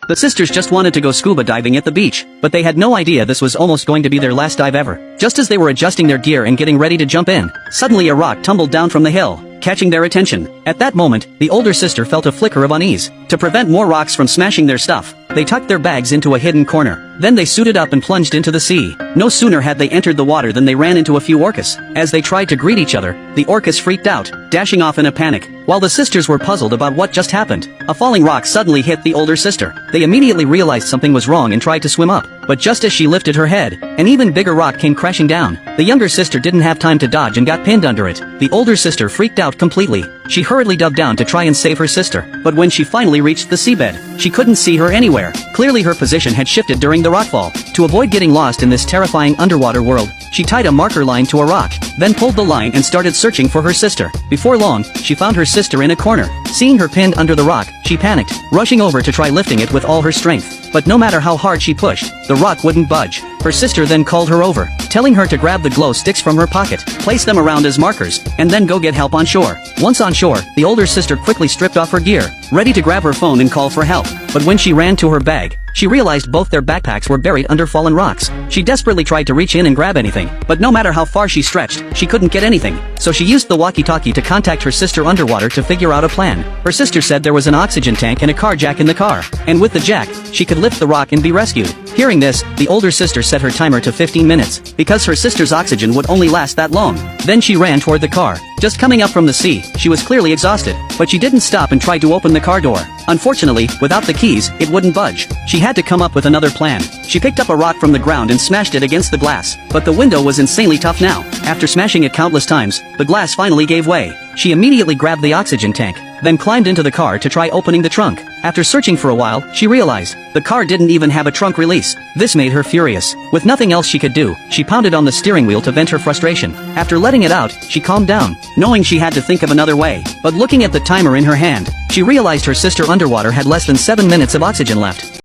The sisters just wanted to go scuba diving at the beach, but they had no idea this was almost going to be their last dive ever. Just as they were adjusting their gear and getting ready to jump in, suddenly a rock tumbled down from the hill, catching their attention. At that moment, the older sister felt a flicker of unease. To prevent more rocks from smashing their stuff, they tucked their bags into a hidden corner. Then they suited up and plunged into the sea. No sooner had they entered the water than they ran into a few orcas. As they tried to greet each other, the orcas freaked out, dashing off in a panic. While the sisters were puzzled about what just happened, a falling rock suddenly hit the older sister. They immediately realized something was wrong and tried to swim up. But just as she lifted her head, an even bigger rock came crashing down. The younger sister didn't have time to dodge and got pinned under it. The older sister freaked out completely. She hurriedly dove down to try and save her sister. But when she finally reached the seabed, she couldn't see her anywhere. Clearly her position had shifted during the rockfall. To avoid getting lost in this terrifying underwater world, she tied a marker line to a rock, then pulled the line and started searching for her sister. Before long, she found her sister in a corner. Seeing her pinned under the rock, she panicked, rushing over to try lifting it with all her strength. But no matter how hard she pushed, the rock wouldn't budge. Her sister then called her over, telling her to grab the glow sticks from her pocket, place them around as markers, and then go get help on shore. Once on shore, the older sister quickly stripped off her gear, ready to grab her phone and call for help. But when she ran to her bag, she realized both their backpacks were buried under fallen rocks. She desperately tried to reach in and grab anything, but no matter how far she stretched, she couldn't get anything. So she used the walkie-talkie to contact her sister underwater to figure out a plan. Her sister said there was an oxygen tank and a car jack in the car, and with the jack, she could lift the rock and be rescued. Hearing this, the older sister set her timer to 15 minutes, because her sister's oxygen would only last that long. Then she ran toward the car. Just coming up from the sea, she was clearly exhausted, but she didn't stop and tried to open the car door. Unfortunately, without the keys, it wouldn't budge. She had to come up with another plan. She picked up a rock from the ground and smashed it against the glass, but the window was insanely tough now. After smashing it countless times, the glass finally gave way. She immediately grabbed the oxygen tank, then climbed into the car to try opening the trunk. After searching for a while, she realized the car didn't even have a trunk release. This made her furious. With nothing else she could do, she pounded on the steering wheel to vent her frustration. After letting it out, she calmed down, knowing she had to think of another way. But looking at the timer in her hand, she realized her sister underwater had less than 7 minutes of oxygen left.